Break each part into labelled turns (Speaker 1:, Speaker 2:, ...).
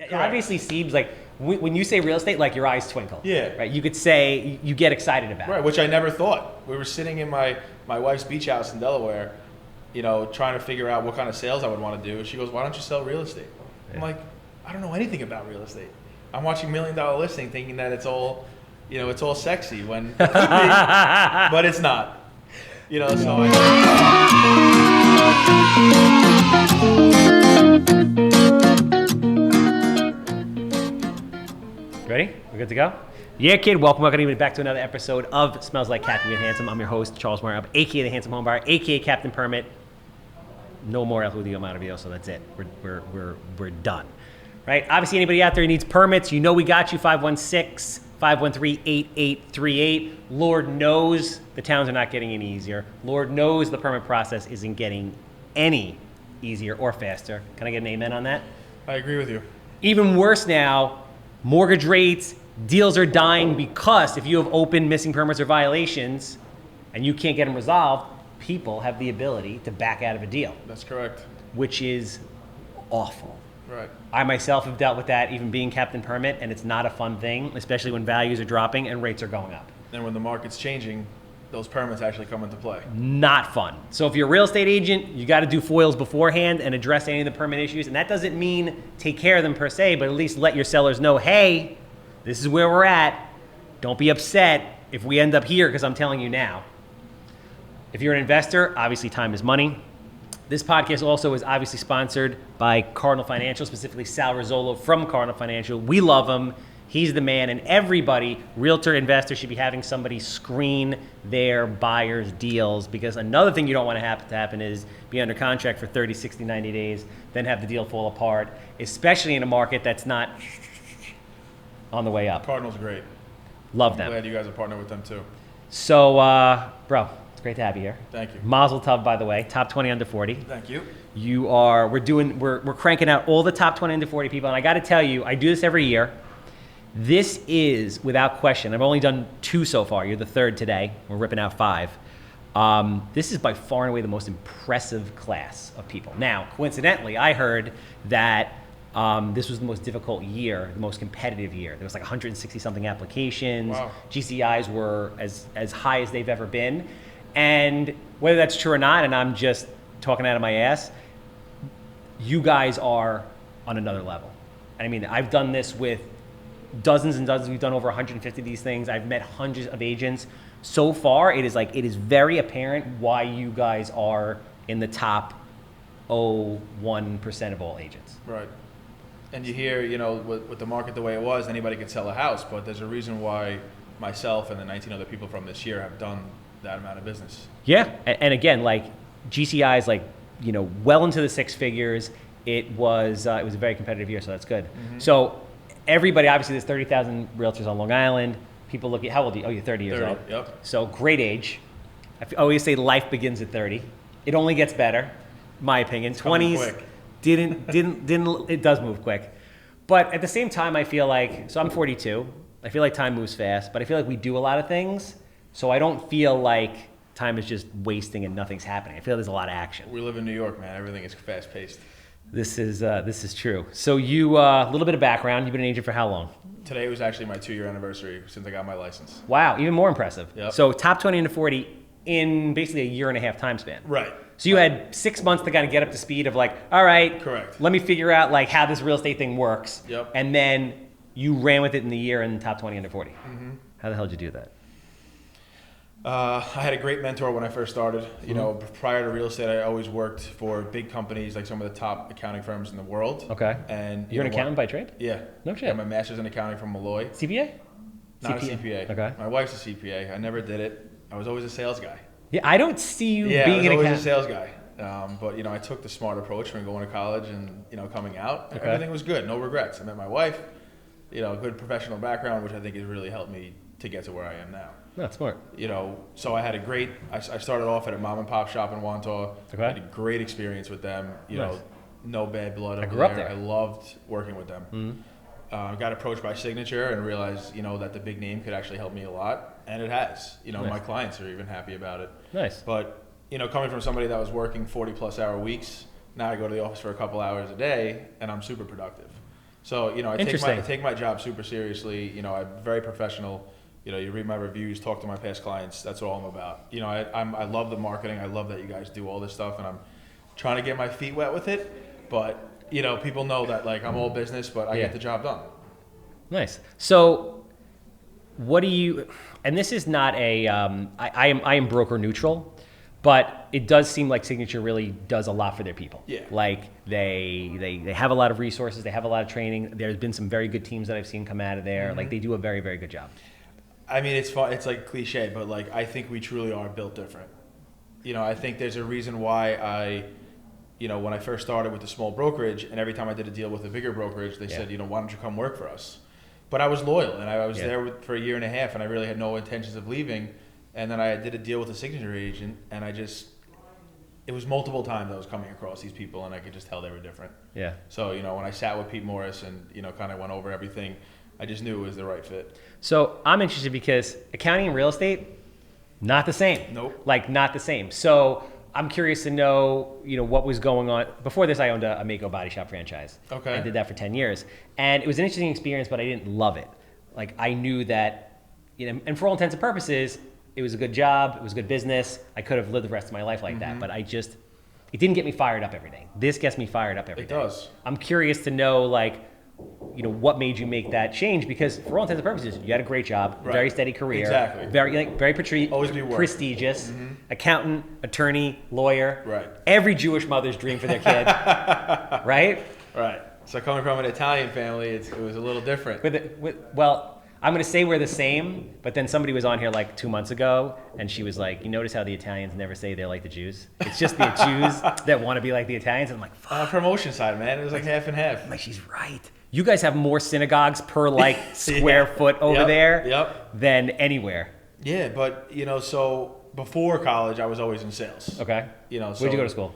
Speaker 1: It obviously seems like when you say real estate, like your eyes twinkle.
Speaker 2: Yeah.
Speaker 1: Right. You could say you get excited about
Speaker 2: Right,
Speaker 1: it.
Speaker 2: which I never thought. We were sitting in my wife's beach house in Delaware, trying to figure out what kind of sales I would want to do. She goes, "Why don't you sell real estate?" I'm like, "I don't know anything about real estate. I'm watching $1 Million Listing thinking that it's all, it's all sexy when it could be, but it's not." So
Speaker 1: Ready? We're good to go? Yeah, kid. Welcome back to another episode of Smells Like Captain Get Handsome. I'm your host, Charles Weinraub, aka the Handsome Homebuyer, aka Captain Permit. No more El Judío Maravilloso, so that's it. We're done. Right? Obviously, anybody out there who needs permits, we got you. 516-513-8838. Lord knows the towns are not getting any easier. Lord knows the permit process isn't getting any easier or faster. Can I get an amen on that?
Speaker 2: I agree with you.
Speaker 1: Even worse now, mortgage rates, deals are dying because if you have open missing permits or violations and you can't get them resolved, people have the ability to back out of a deal.
Speaker 2: That's correct.
Speaker 1: Which is awful.
Speaker 2: Right.
Speaker 1: I myself have dealt with that even being Captain Permit, and it's not a fun thing, especially when values are dropping and rates are going up.
Speaker 2: And when the market's changing, those permits actually come into play.
Speaker 1: Not fun. So if you're a real estate agent, you got to do foils beforehand and address any of the permit issues. And that doesn't mean take care of them per se, but at least let your sellers know, hey, this is where we're at. Don't be upset if we end up here because I'm telling you now. If you're an investor, obviously time is money. This podcast also is obviously sponsored by Cardinal Financial, specifically Sal Rizzolo from Cardinal Financial. We love him. He's the man, and everybody, realtor, investor, should be having somebody screen their buyers' deals, because another thing you don't want to happen is be under contract for 30, 60, 90 days, then have the deal fall apart, especially in a market that's not on the way up.
Speaker 2: Cardinal's great.
Speaker 1: Love them.
Speaker 2: I'm glad you guys are partnered with them too.
Speaker 1: So, bro, it's great to have you here.
Speaker 2: Thank you.
Speaker 1: Mazel tov, by the way, top 20 under 40.
Speaker 2: Thank you.
Speaker 1: We're cranking out all the top 20 under 40 people, and I got to tell you, I do this every year. This is, without question, I've only done 2 so far. You're the 3rd today. We're ripping out 5. This is by far and away the most impressive class of people. Now, coincidentally, I heard that this was the most difficult year, the most competitive year. There was like 160-something applications.
Speaker 2: Wow.
Speaker 1: GCIs were as high as they've ever been. And whether that's true or not, and I'm just talking out of my ass, you guys are on another level. And I mean, I've done this with dozens and dozens. We've done over 150 of these things. I've met hundreds of agents. So far, it is very apparent why you guys are in the top 0.01% of all agents.
Speaker 2: Right. And you hear, with the market the way it was, anybody could sell a house, but there's a reason why myself and the 19 other people from this year have done that amount of business.
Speaker 1: Yeah, and again, like GCI is well into the 6 figures. It was a very competitive year, so that's good. Mm-hmm. So everybody, obviously, there's 30,000 realtors on Long Island. People look at, how old are you? Oh, you're 30 years old.
Speaker 2: Yep.
Speaker 1: So great age. I always say life begins at 30. It only gets better, my opinion.
Speaker 2: It's
Speaker 1: 20s
Speaker 2: quick.
Speaker 1: didn't. It does move quick, but at the same time, I feel like, so I'm 42. I feel like time moves fast, but I feel like we do a lot of things, so I don't feel like time is just wasting and nothing's happening. I feel there's a lot of action.
Speaker 2: We live in New York, man. Everything is fast paced.
Speaker 1: This is true. So you, a little bit of background. You've been an agent for how long?
Speaker 2: Today was actually my 2-year anniversary since I got my license.
Speaker 1: Wow, even more impressive.
Speaker 2: Yep.
Speaker 1: So top 20 into 40 in basically a 1.5-year time span.
Speaker 2: Right.
Speaker 1: So you had 6 months to kind of get up to speed of like, all right,
Speaker 2: correct.
Speaker 1: Let me figure out like how this real estate thing works.
Speaker 2: Yep.
Speaker 1: And then you ran with it in the year in the top 20 under 40.
Speaker 2: Mm-hmm.
Speaker 1: How the hell did you do that?
Speaker 2: I had a great mentor when I first started. Prior to real estate, I always worked for big companies, like some of the top accounting firms in the world.
Speaker 1: Okay.
Speaker 2: And
Speaker 1: you're an accountant by trade?
Speaker 2: Yeah.
Speaker 1: No shit.
Speaker 2: I got my master's in accounting from Malloy.
Speaker 1: CPA?
Speaker 2: Not a CPA.
Speaker 1: Okay.
Speaker 2: My wife's a CPA. I never did it. I was always a sales guy.
Speaker 1: Yeah, I don't see you being
Speaker 2: I was
Speaker 1: an
Speaker 2: always
Speaker 1: accountant.
Speaker 2: a sales guy. But I took the smart approach when going to college and coming out.
Speaker 1: Okay.
Speaker 2: Everything was good. No regrets. I met my wife. Good professional background, which I think has really helped me to get to where I am now.
Speaker 1: No, smart.
Speaker 2: So I had I started off at a mom and pop shop in Wantagh.
Speaker 1: Okay.
Speaker 2: I had a great experience with them.
Speaker 1: Nice.
Speaker 2: No bad blood over
Speaker 1: grew up there.
Speaker 2: I loved working with them.
Speaker 1: Mm-hmm.
Speaker 2: Got approached by Signature and realized, that the big name could actually help me a lot. And it has.
Speaker 1: Nice.
Speaker 2: My clients are even happy about it.
Speaker 1: Nice.
Speaker 2: But, coming from somebody that was working 40-plus hour weeks, now I go to the office for a couple hours a day, and I'm super productive. So, you know, I
Speaker 1: Interesting.
Speaker 2: take my job super seriously. You know, I'm very professional. You know, you read my reviews, talk to my past clients. That's all I'm about. You know, I love the marketing. I love that you guys do all this stuff, and I'm trying to get my feet wet with it. But, you know, people know that, like, I'm all business, but I get the job done.
Speaker 1: Nice. So what do you, and this is not a, I am broker neutral, but it does seem like Signature really does a lot for their people.
Speaker 2: Yeah.
Speaker 1: Like they have a lot of resources, they have a lot of training. There's been some very good teams that I've seen come out of there. Like they do a very, very good job.
Speaker 2: I mean, it's fun. It's like cliche, but like I think we truly are built different. You know, I think there's a reason why you know, when I first started with the small brokerage, and every time I did a deal with a bigger brokerage, they said, you know, why don't you come work for us? But I was loyal, and I was there for a year and a half, and I really had no intentions of leaving. And then I did a deal with a Signature agent, and it was multiple times I was coming across these people, and I could just tell they were different.
Speaker 1: Yeah.
Speaker 2: So, you know, when I sat with Pete Morris and, you know, kind of went over everything, I just knew it was the right fit.
Speaker 1: So I'm interested because accounting and real estate, not the same.
Speaker 2: Nope.
Speaker 1: Like not the same. So I'm curious to know, you know, what was going on. Before this, I owned a Mako Body Shop franchise.
Speaker 2: Okay.
Speaker 1: I did that for 10 years. And it was an interesting experience, but I didn't love it. Like I knew that, you know, and for all intents and purposes, it was a good job. It was a good business. I could have lived the rest of my life like that, but it didn't get me fired up every day. This gets me fired up every day.
Speaker 2: It does.
Speaker 1: I'm curious to know, like, you know, what made you make that change? Because for all intents and purposes, you had a great job, very steady career,
Speaker 2: Exactly.
Speaker 1: very
Speaker 2: Always be work.
Speaker 1: prestigious, accountant, attorney, lawyer,
Speaker 2: Right.
Speaker 1: Every Jewish mother's dream for their kid, right?
Speaker 2: Right. So coming from an Italian family, it was a little different.
Speaker 1: Well, I'm going to say we're the same, but then somebody was on here like 2 months ago, and she was like, you notice how the Italians never say they're like the Jews? It's just the Jews that want to be like the Italians. And I'm like, fuck.
Speaker 2: Promotion side, man. It was like half and half.
Speaker 1: I'm like, she's right. You guys have more synagogues per like square foot over there than anywhere.
Speaker 2: Yeah, but, you know, so before college, I was always in sales.
Speaker 1: Okay.
Speaker 2: You know,
Speaker 1: Where'd you go to school?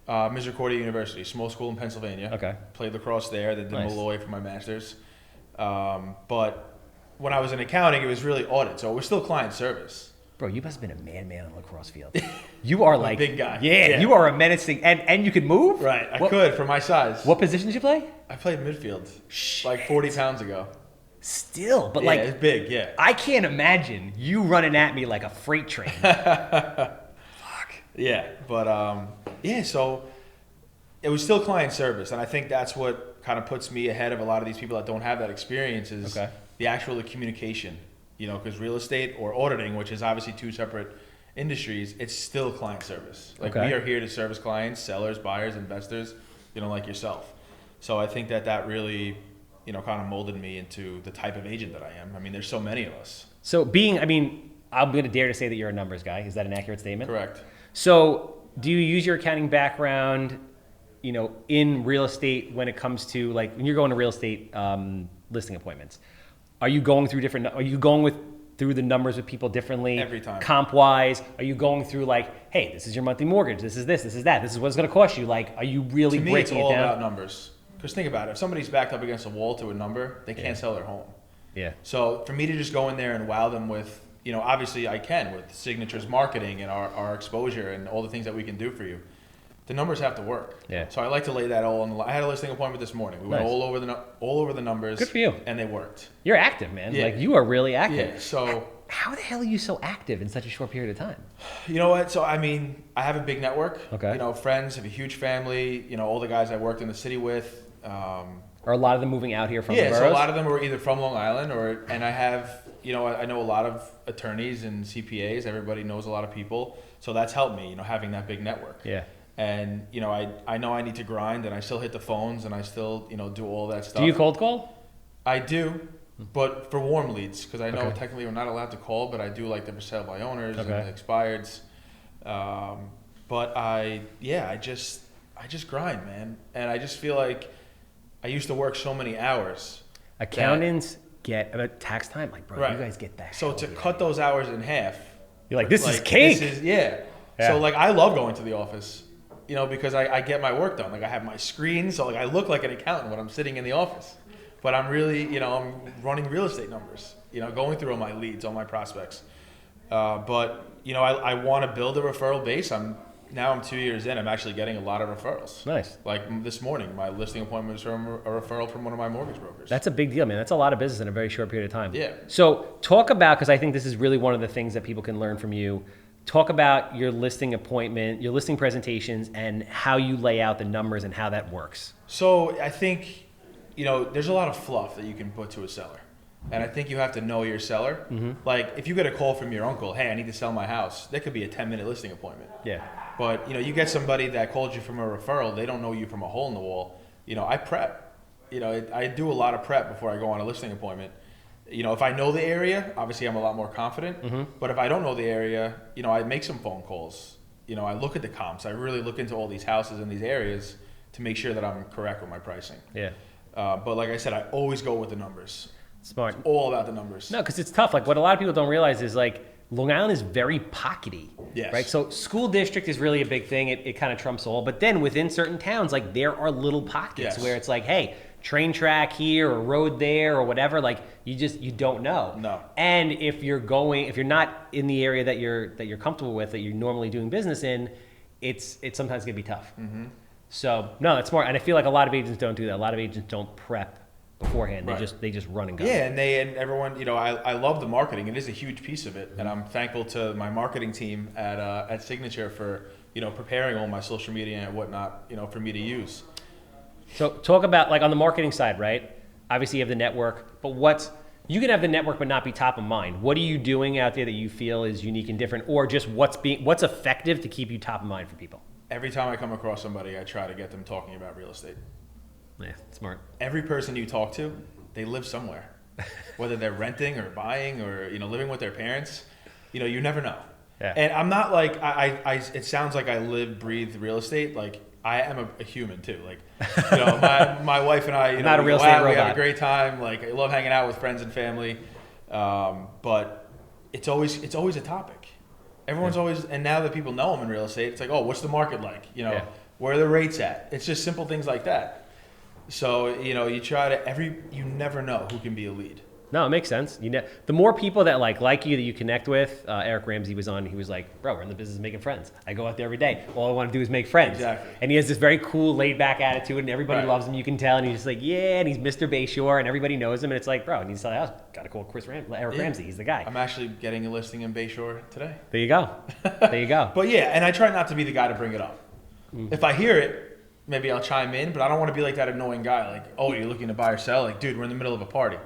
Speaker 2: Misericordia University, small school in Pennsylvania.
Speaker 1: Okay.
Speaker 2: Played lacrosse there, then did
Speaker 1: Nice.
Speaker 2: Malloy for my master's. But when I was in accounting, it was really audit, so it was still client service.
Speaker 1: Bro, you must have been a man on the lacrosse field. You are like
Speaker 2: big guy.
Speaker 1: Yeah, you are a menacing, and you could move.
Speaker 2: Right, I could for my size.
Speaker 1: What position did you play?
Speaker 2: I played midfield,
Speaker 1: Shit.
Speaker 2: like 40 pounds ago.
Speaker 1: Still, but
Speaker 2: Yeah,
Speaker 1: like
Speaker 2: it's big, yeah.
Speaker 1: I can't imagine you running at me like a freight train. Fuck.
Speaker 2: Yeah, but yeah, so it was still client service, and I think that's what kind of puts me ahead of a lot of these people that don't have that experience is the actual communication. You know, because real estate or auditing, which is obviously two separate industries, it's still client service. Like we are here to service clients, sellers, buyers, investors, you know, like yourself. So I think that really, you know, kind of molded me into the type of agent that I am. I mean, there's so many of us.
Speaker 1: So I'm going to dare to say that you're a numbers guy. Is that an accurate statement?
Speaker 2: Correct.
Speaker 1: So do you use your accounting background, you know, in real estate when it comes to like when you're going to real estate listing appointments? Are you going through through the numbers with people differently?
Speaker 2: Every time.
Speaker 1: Comp wise? Are you going through like, hey, this is your monthly mortgage, this is this is that, this is what it's going to cost you? Like, are you really breaking it down?
Speaker 2: To me, it's all about numbers. Because think about it, if somebody's backed up against a wall to a number, they can't sell their home.
Speaker 1: Yeah.
Speaker 2: So for me to just go in there and wow them with, you know, obviously I can with Signature's marketing and our exposure and all the things that we can do for you. The numbers have to work. Yeah. So I like to lay that all on the line. I had a listing appointment this morning. We went all over the numbers.
Speaker 1: Good for you.
Speaker 2: And they worked.
Speaker 1: You're active, man.
Speaker 2: Yeah.
Speaker 1: Like you are really active.
Speaker 2: Yeah. So
Speaker 1: how the hell are you so active in such a short period of time?
Speaker 2: You know what? So I mean, I have a big network.
Speaker 1: Okay.
Speaker 2: You know, friends, have a huge family. You know, all the guys I worked in the city with.
Speaker 1: Are a lot of them moving out here from the boroughs?
Speaker 2: So a lot of them were either from Long Island and I have, you know, I know a lot of attorneys and CPAs. Everybody knows a lot of people. So that's helped me, you know, having that big network.
Speaker 1: Yeah.
Speaker 2: And, you know, I know I need to grind and I still hit the phones and I still, you know, do all that stuff.
Speaker 1: Do you cold call?
Speaker 2: I do, but for warm leads, because I know technically we're not allowed to call, but I do like the for sale by owners and the expireds. But I just grind, man. And I just feel like I used to work so many hours.
Speaker 1: Accountants get about tax time, like, bro, you guys get that.
Speaker 2: So to cut those hours in half.
Speaker 1: You're like, this is cake.
Speaker 2: So like I love going to the office. You know, because I get my work done. Like I have my screen, so like I look like an accountant when I'm sitting in the office. But I'm really, you know, I'm running real estate numbers, you know, going through all my leads, all my prospects. But, you know, I want to build a referral base. I'm now I'm 2 years in, I'm actually getting a lot of referrals.
Speaker 1: Nice.
Speaker 2: Like this morning, my listing appointment was from a referral from one of my mortgage brokers.
Speaker 1: That's a big deal, man. That's a lot of business in a very short period of time.
Speaker 2: Yeah.
Speaker 1: So talk about, because I think this is really one of the things that people can learn from you. Talk about your listing appointment, your listing presentations, and how you lay out the numbers and how that works.
Speaker 2: So I think, there's a lot of fluff that you can put to a seller. And I think you have to know your seller. Mm-hmm. Like if you get a call from your uncle, hey, I need to sell my house, that could be a 10-minute listing appointment.
Speaker 1: Yeah.
Speaker 2: But you get somebody that called you from a referral, they don't know you from a hole in the wall. I prep. I do a lot of prep before I go on a listing appointment. If I know the area, obviously I'm a lot more confident. Mm-hmm. But if I don't know the area, I make some phone calls. I look at the comps. I really look into all these houses in these areas to make sure that I'm correct with my pricing.
Speaker 1: Yeah.
Speaker 2: But like I said, I always go with the numbers.
Speaker 1: Smart.
Speaker 2: It's all about the numbers.
Speaker 1: No, because it's tough. Like what a lot of people don't realize is like Long Island is very pockety.
Speaker 2: Yes.
Speaker 1: Right. So school district is really a big thing. It kind of trumps all. But then within certain towns, like there are little pockets
Speaker 2: Yes.
Speaker 1: where it's like, hey, train track here or road there or whatever. Like you don't know.
Speaker 2: No.
Speaker 1: And if you're not in the area that you're comfortable with, that you're normally doing business in, it's sometimes gonna be tough. Mm-hmm. So no, that's smart. And I feel like a lot of agents don't do that. A lot of agents don't prep beforehand.
Speaker 2: Right.
Speaker 1: They just run and go.
Speaker 2: Yeah, and everyone, I love the marketing. It is a huge piece of it, and I'm thankful to my marketing team at Signature for preparing all my social media and whatnot for me to use.
Speaker 1: So talk about like on the marketing side, right? Obviously you have the network, but you can have the network but not be top of mind. What are you doing out there that you feel is unique and different, or just what's effective to keep you top of mind for people?
Speaker 2: Every time I come across somebody, I try to get them talking about real estate.
Speaker 1: Yeah, smart.
Speaker 2: Every person you talk to, they live somewhere, whether they're renting or buying or living with their parents. You never know.
Speaker 1: Yeah.
Speaker 2: And I'm not like I. It sounds like I live, breathe real estate. Like I am a human too. Like my wife and I.
Speaker 1: Not a real estate robot.
Speaker 2: We have a great time. Like I love hanging out with friends and family. But it's always a topic. Everyone's always, and now that people know I'm in real estate, it's like, oh, what's the market like? Where are the rates at? It's just simple things like that. So, you try to, you never know who can be a lead.
Speaker 1: No, it makes sense. The more people that like you, that you connect with, Eric Ramsey was on, he was like, bro, we're in the business of making friends. I go out there every day. All I want to do is make friends.
Speaker 2: Exactly.
Speaker 1: And he has this very cool, laid back attitude, and everybody
Speaker 2: Right.
Speaker 1: loves him, you can tell. And he's just like, yeah, and he's Mr. Bayshore, and everybody knows him. And it's like, bro, I need to sell the house. Got to call Eric Ramsey. He's the guy.
Speaker 2: I'm actually getting a listing in Bayshore today.
Speaker 1: There you go. There you go.
Speaker 2: But yeah, and I try not to be the guy to bring it up. If I hear it, maybe I'll chime in, but I don't want to be like that annoying guy. Like, oh, you're looking to buy or sell? Like, dude, we're in the middle of a party.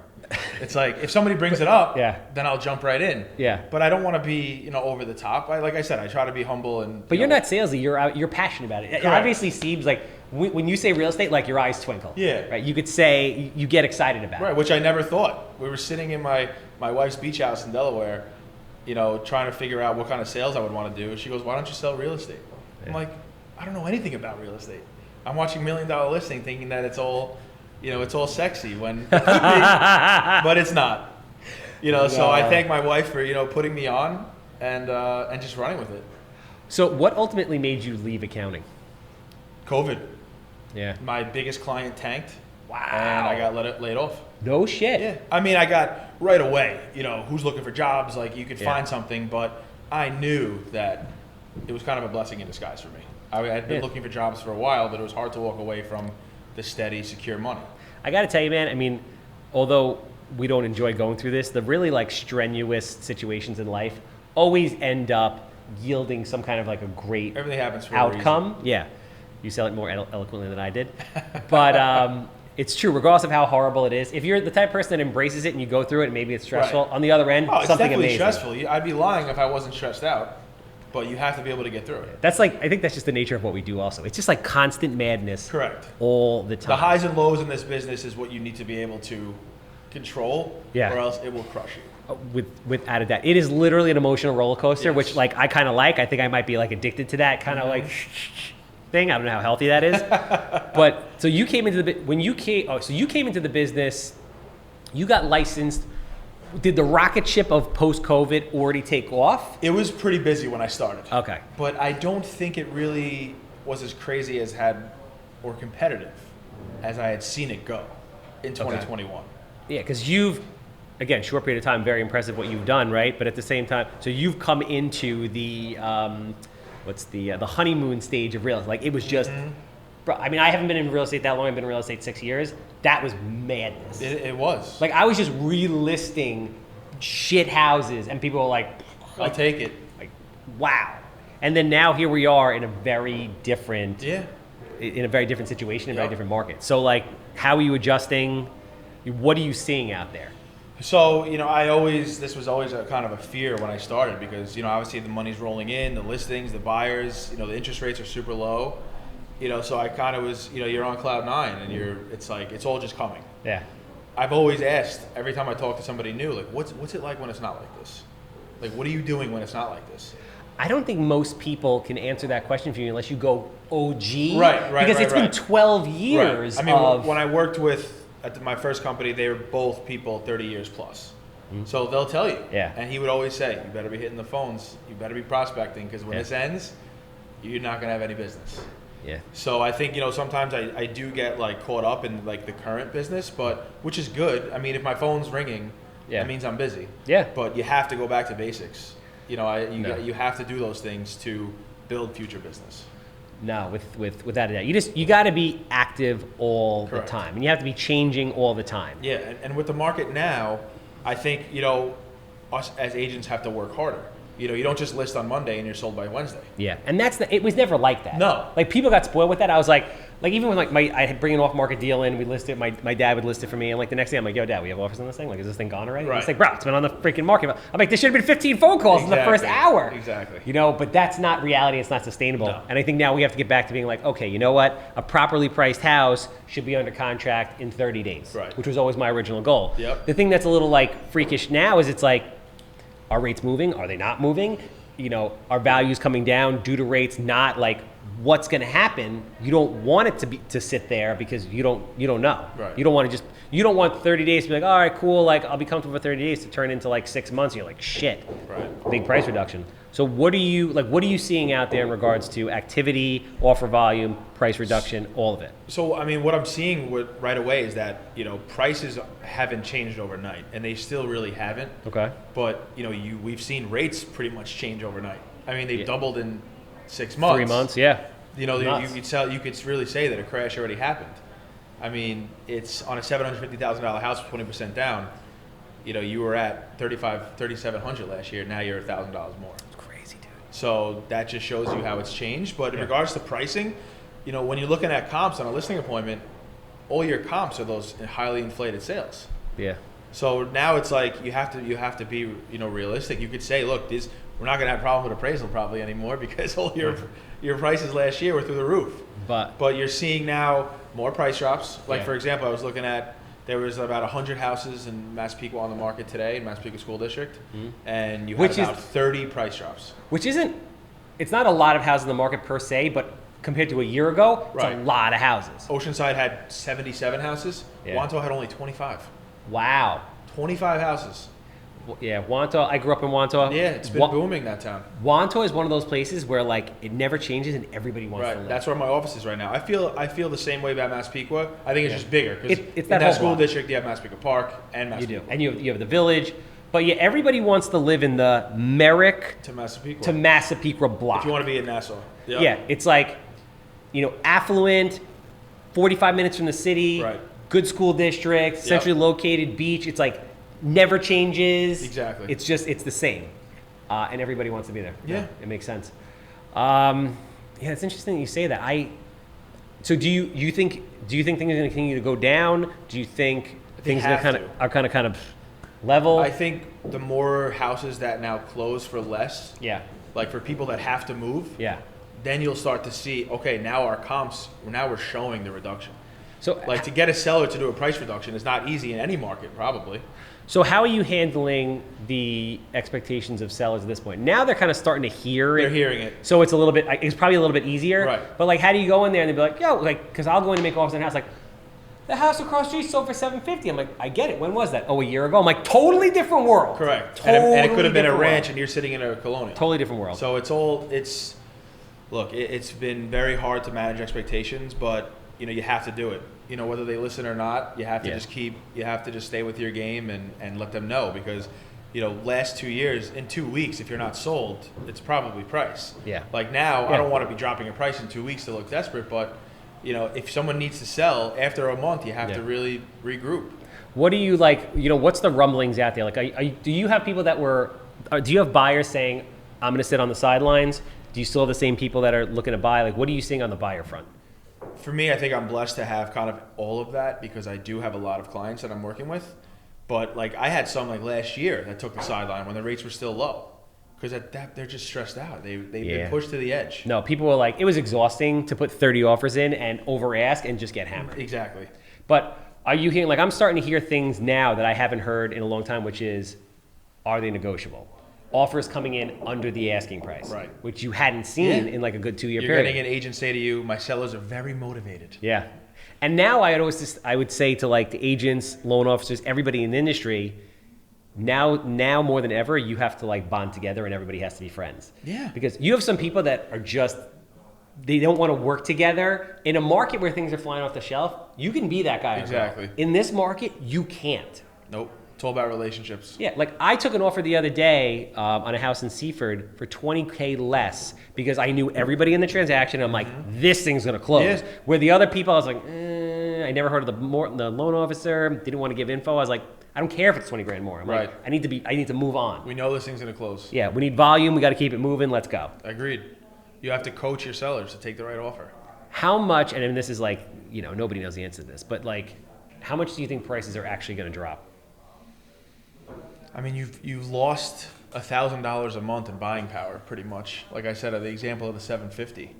Speaker 2: It's like, if somebody brings it up, then I'll jump right in.
Speaker 1: Yeah.
Speaker 2: But I don't want to be, over the top. Like I said, I try to be humble and.
Speaker 1: But you're not salesy. You're passionate about it. It obviously seems like when you say real estate, like your eyes twinkle.
Speaker 2: Yeah.
Speaker 1: Right. You could say you get excited about it.
Speaker 2: Right, which I never thought. We were sitting in my wife's beach house in Delaware, trying to figure out what kind of sales I would want to do. She goes, "Why don't you sell real estate?" Yeah. I'm like, I don't know anything about real estate. I'm watching $1 Million Listing, thinking that it's all, it's all sexy when it could be, but it's not. So I thank my wife for putting me on and just running with it.
Speaker 1: So what ultimately made you leave accounting?
Speaker 2: COVID.
Speaker 1: Yeah.
Speaker 2: My biggest client tanked.
Speaker 1: Wow.
Speaker 2: And I got laid off.
Speaker 1: No shit.
Speaker 2: Yeah. I mean, I got right away. Who's looking for jobs? Like you could find something, but I knew that it was kind of a blessing in disguise for me. I had been looking for jobs for a while, but it was hard to walk away from the steady, secure money.
Speaker 1: I got to tell you, man, I mean, although we don't enjoy going through this, the really like strenuous situations in life always end up yielding some kind of like a great
Speaker 2: Everything happens for
Speaker 1: outcome.
Speaker 2: a reason.
Speaker 1: Yeah. You sell it more eloquently than I did. But it's true, regardless of how horrible it is. If you're the type of person that embraces it and you go through it and maybe it's stressful, on the other end,
Speaker 2: it's
Speaker 1: something
Speaker 2: definitely
Speaker 1: amazing.
Speaker 2: stressful. I'd be lying if I wasn't stressed out. But you have to be able to get through it.
Speaker 1: That's like, I think that's just the nature of what we do also. It's just like constant madness.
Speaker 2: Correct.
Speaker 1: All the time.
Speaker 2: The highs and lows in this business is what you need to be able to control, or else it will crush you.
Speaker 1: Without a doubt. It is literally an emotional roller coaster,
Speaker 2: Yes.
Speaker 1: which like I kind of like. I think I might be like addicted to that kind of like thing. I don't know how healthy that is. But so you came into the business, you got licensed. Did the rocket ship of post-COVID already take off?
Speaker 2: It was pretty busy when I started.
Speaker 1: Okay.
Speaker 2: But I don't think it really was as crazy or competitive as I had seen it go in 2021.
Speaker 1: Yeah, because again, short period of time, very impressive what you've done, right? But at the same time, so you've come into the what's the honeymoon stage of real estate. Like it was just, bro, I mean, I haven't been in real estate that long. I've been in real estate 6 years. That was madness.
Speaker 2: It was.
Speaker 1: Like I was just relisting shit houses, and people were like,
Speaker 2: I'll take it.
Speaker 1: Like, wow. And then now here we are in a very different, in a very different situation, a very different market. So like, how are you adjusting? What are you seeing out there?
Speaker 2: So, this was always a kind of a fear when I started because, obviously the money's rolling in, the listings, the buyers, the interest rates are super low. So I kind of was, you're on cloud nine and it's like, it's all just coming.
Speaker 1: Yeah.
Speaker 2: I've always asked every time I talk to somebody new, like, what's it like when it's not like this? Like, what are you doing when it's not like this?
Speaker 1: I don't think most people can answer that question for you unless you go OG.
Speaker 2: Right.
Speaker 1: Because it's been 12 years.
Speaker 2: Right. I mean, when I worked at my first company, they were both people 30 years plus. So they'll tell you.
Speaker 1: Yeah.
Speaker 2: And he would always say, you better be hitting the phones. You better be prospecting because when this ends, you're not going to have any business.
Speaker 1: Yeah.
Speaker 2: So I think, sometimes I do get like caught up in like the current business, which is good. I mean, if my phone's ringing, that means I'm busy.
Speaker 1: Yeah.
Speaker 2: But you have to go back to basics. You have to do those things to build future business.
Speaker 1: No, without a doubt. You got to be active all the time, and you have to be changing all the time.
Speaker 2: Yeah, and with the market now, I think us as agents have to work harder. You don't just list on Monday and you're sold by Wednesday.
Speaker 1: Yeah, and it was never like that.
Speaker 2: No.
Speaker 1: Like people got spoiled with that. I was like even when I had bring an off-market deal in, we list it. My dad would list it for me, and like the next day I'm like, yo, Dad, we have offers on this thing. Like, is this thing gone already?
Speaker 2: Right.
Speaker 1: He's like, bro, it's been on the freaking market. I'm like, there should have been 15 phone calls in the first hour.
Speaker 2: Exactly.
Speaker 1: But that's not reality. It's not sustainable.
Speaker 2: No.
Speaker 1: And I think now we have to get back to being like, okay, you know what? A properly priced house should be under contract in 30 days,
Speaker 2: right?
Speaker 1: Which was always my original goal.
Speaker 2: Yep.
Speaker 1: The thing that's a little like freakish now is it's like, are rates moving? Are they not moving? Are values coming down due to rates? Not like what's going to happen. You don't want it to sit there because you don't know.
Speaker 2: Right.
Speaker 1: You don't want 30 days to be like, all right, cool, like I'll be comfortable for 30 days to turn into like 6 months. And you're like, shit, big price reduction. So what are you seeing out there in regards to activity, offer volume, price reduction, all of it?
Speaker 2: So I mean, what I'm seeing right away is that prices haven't changed overnight, and they still really haven't.
Speaker 1: Okay.
Speaker 2: But we've seen rates pretty much change overnight. I mean, they've doubled in 6 months.
Speaker 1: 3 months, yeah.
Speaker 2: You could really say that a crash already happened. I mean, it's on a $750,000 house with 20% down. You were at $3,700 last year. Now you're $1,000 more.
Speaker 1: It's crazy, dude.
Speaker 2: So that just shows you how it's changed. But in regards to pricing, when you're looking at comps on a listing appointment, all your comps are those highly inflated sales.
Speaker 1: Yeah.
Speaker 2: So now it's like you have to be realistic. You could say, look, we're not going to have problems with appraisal probably anymore because all your prices last year were through the roof. But you're seeing now more price drops. Like for example, I was looking at, there was about 100 houses in Massapequa on the market today in Massapequa School District, and you had about 30 price drops.
Speaker 1: It's not a lot of houses in the market per se, but compared to a year ago, it's a lot of houses.
Speaker 2: Oceanside had 77 houses.
Speaker 1: Yeah.
Speaker 2: Wanto had only 25.
Speaker 1: Wow.
Speaker 2: 25 houses.
Speaker 1: Yeah, Wanto. I grew up in Wanto.
Speaker 2: Yeah, it's been booming, that town.
Speaker 1: Wanto is one of those places where like it never changes and everybody wants to live.
Speaker 2: That's where my office is right now. I feel the same way about Massapequa. I think it's just bigger.
Speaker 1: It's
Speaker 2: in that school district, you have Massapequa Park and Massapequa.
Speaker 1: You do, and you have the village. But yeah, everybody wants to live in the Merrick
Speaker 2: to
Speaker 1: Massapequa block.
Speaker 2: If you want to be in Nassau. Yep.
Speaker 1: Yeah, it's like, affluent, 45 minutes from the city, good school district, centrally located, beach. It's like never changes.
Speaker 2: Exactly.
Speaker 1: It's the same, and everybody wants to be there.
Speaker 2: Yeah,
Speaker 1: it makes sense. It's interesting that you say that. So do you think things are going to continue to go down? Do you think things are kind of level?
Speaker 2: I think the more houses that now close for less, like for people that have to move, then you'll start to see, okay, now our comps, now we're showing the reduction. So like to get a seller to do a price reduction is not easy in any market, probably.
Speaker 1: So how are you handling the expectations of sellers at this point? Now they're kind of starting to hear it.
Speaker 2: They're hearing it.
Speaker 1: So it's probably a little bit easier.
Speaker 2: Right.
Speaker 1: But like, how do you go in there and they'll be like, yo, like, because I'll go in and make offers on a house, like, the house across the street sold for $750. I'm like, I get it. When was that? Oh, a year ago. I'm like, totally different world.
Speaker 2: Correct. And it could have been a ranch and you're sitting in a colonial.
Speaker 1: Totally different world.
Speaker 2: So it's been very hard to manage expectations, but you have to do it. Whether they listen or not, you have to just stay with your game and let them know, because last 2 years, in 2 weeks, if you're not sold, it's probably price.
Speaker 1: Yeah.
Speaker 2: Like now,
Speaker 1: Yeah.
Speaker 2: I don't want to be dropping a price in 2 weeks to look desperate, but if someone needs to sell after a month, you have to really regroup.
Speaker 1: What do you like? What's the rumblings out there? Like, do you have people that do you have buyers saying, I'm going to sit on the sidelines? Do you still have the same people that are looking to buy? Like, what are you seeing on the buyer front?
Speaker 2: For me, I think I'm blessed to have kind of all of that because I do have a lot of clients that I'm working with. But like I had some like last year that took the sideline when the rates were still low because they're just stressed out. They've been pushed to the edge.
Speaker 1: No, people were like, it was exhausting to put 30 offers in and over ask and just get hammered.
Speaker 2: Exactly.
Speaker 1: But are you hearing, like I'm starting to hear things now that I haven't heard in a long time, which is, are they negotiable? Offers coming in under the asking price,
Speaker 2: right?
Speaker 1: Which you hadn't seen in like a good 2-year period.
Speaker 2: You're getting an agent say to you, my sellers are very motivated.
Speaker 1: Yeah. And now I would say to like the agents, loan officers, everybody in the industry, now more than ever, you have to like bond together and everybody has to be friends.
Speaker 2: Yeah.
Speaker 1: Because you have some people that are just, they don't want to work together. In a market where things are flying off the shelf, you can be that guy.
Speaker 2: Exactly.
Speaker 1: In this market, you can't.
Speaker 2: Nope. It's all about relationships.
Speaker 1: Yeah, like I took an offer the other day on a house in Seaford for $20K less because I knew everybody in the transaction. I'm like, this thing's gonna close.
Speaker 2: Yeah.
Speaker 1: Where the other people, I was like, I never heard of the loan officer. Didn't want to give info. I was like, I don't care if it's 20 grand more. I'm like, I need to move on.
Speaker 2: We know this thing's gonna close.
Speaker 1: Yeah, we need volume. We got to keep it moving. Let's go.
Speaker 2: Agreed. You have to coach your sellers to take the right offer.
Speaker 1: How much? And this is like, nobody knows the answer to this, but like, how much do you think prices are actually going to drop?
Speaker 2: I mean, you've lost $1,000 a month in buying power, pretty much. Like I said, the example of the 750.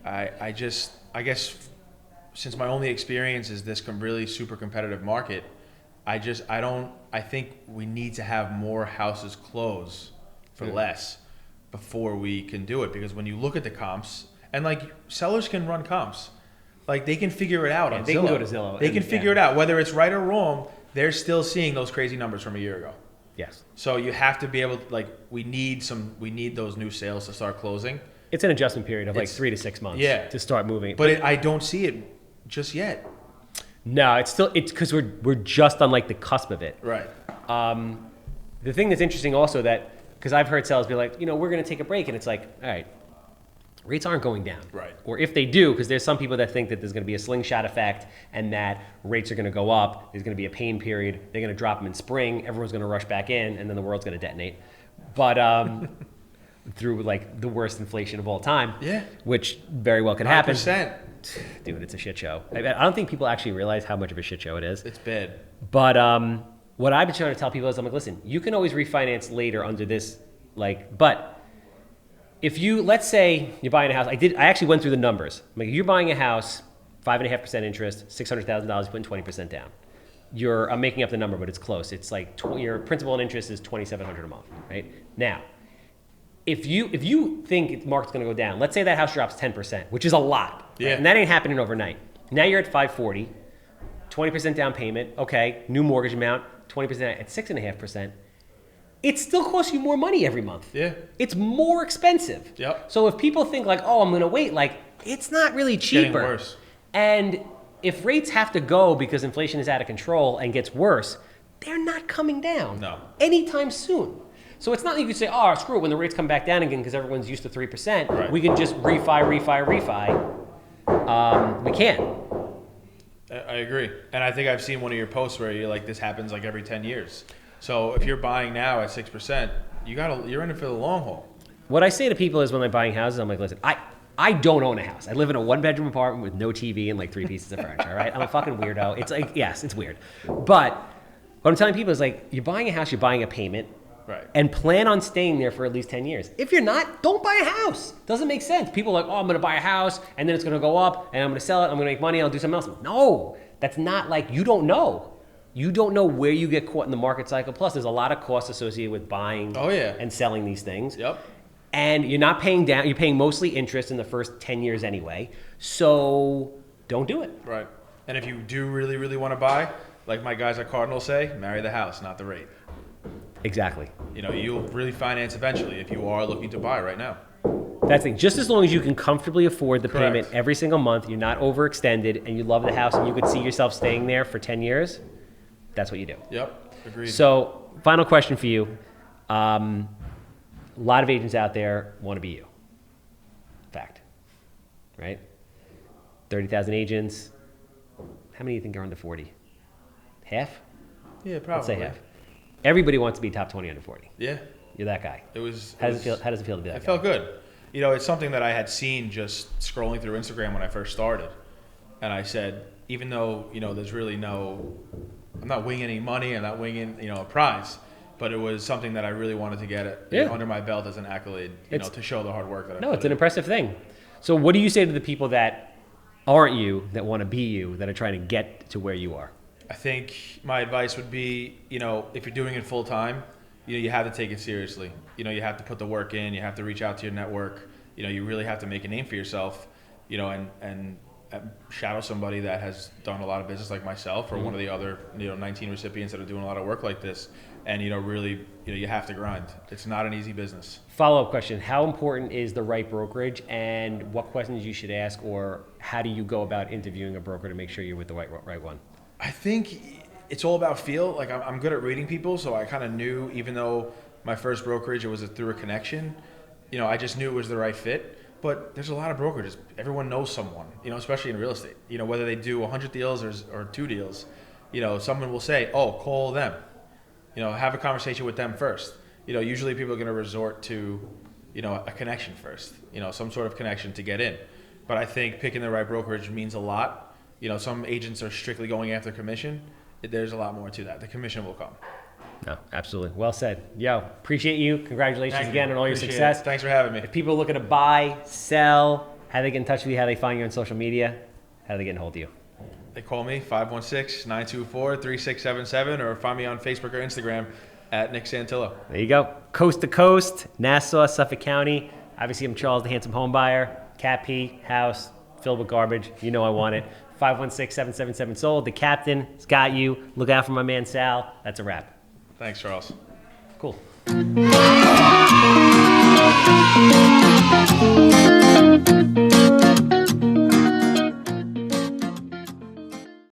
Speaker 2: I guess since my only experience is this really super competitive market, I think we need to have more houses close for less before we can do it. Because when you look at the comps, and like sellers can run comps, like they can figure it out on Zillow.
Speaker 1: They can go to Zillow.
Speaker 2: They can figure it out, whether it's right or wrong. They're still seeing those crazy numbers from a year ago.
Speaker 1: Yes.
Speaker 2: So you have to be able to, we need those new sales to start closing.
Speaker 1: It's an adjustment period of like 3 to 6 months to start moving.
Speaker 2: But I don't see it just yet.
Speaker 1: No, it's because we're just on like the cusp of it.
Speaker 2: Right.
Speaker 1: The thing that's interesting also because I've heard sellers be like, we're going to take a break. And it's like, all right, rates aren't going down.
Speaker 2: Right.
Speaker 1: Or if they do, because there's some people that think that there's going to be a slingshot effect and that rates are going to go up, there's going to be a pain period, they're going to drop them in spring, everyone's going to rush back in, and then the world's going to detonate. But through like the worst inflation of all time, which very well could happen.
Speaker 2: 100%.
Speaker 1: Dude, it's a shit show. I don't think people actually realize how much of a shit show it is.
Speaker 2: It's bad.
Speaker 1: But what I've been trying to tell people is, I'm like, listen, you can always refinance later under this, but if let's say you're buying a house, I actually went through the numbers. I'm like, you're buying a house, 5.5% interest, $600,000, putting 20% down. I'm making up the number, but it's close. It's like your principal and interest is $2,700 a month, right? Now, if you think the market's going to go down, let's say that house drops 10%, which is a lot, right? And that ain't happening overnight. Now you're at 540, 20% down payment, okay, new mortgage amount, 20% at 6.5%. It still costs you more money every month.
Speaker 2: Yeah.
Speaker 1: It's more expensive.
Speaker 2: Yep.
Speaker 1: So if people think like, oh, I'm going to wait, like it's not really cheaper.
Speaker 2: Getting worse.
Speaker 1: And if rates have to go because inflation is out of control and gets worse, they're not coming down anytime soon. So it's not like you could say, oh, screw it, when the rates come back down again because everyone's used to 3%, we can just refi. We can't.
Speaker 2: I agree. And I think I've seen one of your posts where you're like, this happens like every 10 years. So if you're buying now at 6%, you're in it for the long haul.
Speaker 1: What I say to people is when they're buying houses, I'm like, listen, I don't own a house. I live in a 1-bedroom apartment with no TV and like 3 pieces of furniture, all right? I'm a fucking weirdo. It's like, yes, it's weird. But what I'm telling people is like, you're buying a house, you're buying a payment.
Speaker 2: Right.
Speaker 1: And plan on staying there for at least 10 years. If you're not, don't buy a house. Doesn't make sense. People are like, oh, I'm going to buy a house and then it's going to go up and I'm going to sell it. I'm going to make money. I'll do something else. No, that's not like, you don't know. You don't know where you get caught in the market cycle. Plus, there's a lot of costs associated with buying and selling these things.
Speaker 2: Yep.
Speaker 1: And you're not paying down. You're paying mostly interest in the first 10 years anyway. So don't do it.
Speaker 2: Right. And if you do really, really want to buy, like my guys at Cardinal say, marry the house, not the rate.
Speaker 1: Exactly.
Speaker 2: You'll really finance eventually if you are looking to buy right now.
Speaker 1: That's the thing. Just as long as you can comfortably afford the payment every single month, you're not overextended, and you love the house, and you could see yourself staying there for 10 years, that's what you do.
Speaker 2: Yep. Agreed.
Speaker 1: So final question for you. A lot of agents out there want to be you. Fact. Right? 30,000 agents. How many do you think are under 40? Half?
Speaker 2: Yeah, probably.
Speaker 1: Let's say half. Everybody wants to be top 20 under 40.
Speaker 2: Yeah.
Speaker 1: You're that guy.
Speaker 2: It was.
Speaker 1: How does it feel to be that guy?
Speaker 2: It felt good. You know, it's something that I had seen just scrolling through Instagram when I first started. And I said, even though, you know, there's really no, I'm not winging any money, I'm not winging, you know, a prize, but it was something that I really wanted to get you know, under my belt as an accolade, you know, to show the hard work that I put
Speaker 1: it's an
Speaker 2: in.
Speaker 1: impressive thing. So what do you say to the people that aren't you, that want to be you, that are trying to get to where you are?
Speaker 2: I think my advice would be, you know, if you're doing it full time, you know, you have to take it seriously. You know, you have to put the work in, you have to reach out to your network. You know, you really have to make a name for yourself, you know, and shadow somebody that has done a lot of business like myself or one of the other, you know, 19 recipients that are doing a lot of work like this. And, you know, really, you know, you have to grind. It's not an easy business.
Speaker 1: Follow-up question. How important is the right brokerage, and what questions you should ask, or how do you go about interviewing a broker to make sure you're with the right one?
Speaker 2: I think it's all about feel. Like, I'm good at reading people, so I kind of knew, even though my first brokerage, it was through a connection, you know, I just knew it was the right fit. But there's a lot of brokerages. Everyone knows someone, you know, especially in real estate. You know, whether they do 100 deals or 2 deals, you know, someone will say, oh, call them. You know, have a conversation with them first. You know, usually people are going to resort to, you know, a connection first, you know, some sort of connection to get in. But I think picking the right brokerage means a lot. You know, some agents are strictly going after commission. There's a lot more to that. The commission will come.
Speaker 1: No, absolutely. Well said. Yo, appreciate you. Congratulations again on all your
Speaker 2: Appreciate
Speaker 1: success.
Speaker 2: it. Thanks for having me.
Speaker 1: If people are looking to buy, sell, how do they get in touch with you? How do they find you on social media? How do they get in hold of you?
Speaker 2: They call me 516-924-3677 or find me on Facebook or Instagram at Nick Santillo.
Speaker 1: There you go. Coast to coast, Nassau, Suffolk County. Obviously, I'm Charles, the handsome home buyer. Cat P, house, filled with garbage. You know I want it. 516-777-SOLD. The captain has got you. Look out for my man Sal. That's a wrap.
Speaker 2: Thanks, Charles.
Speaker 1: Cool.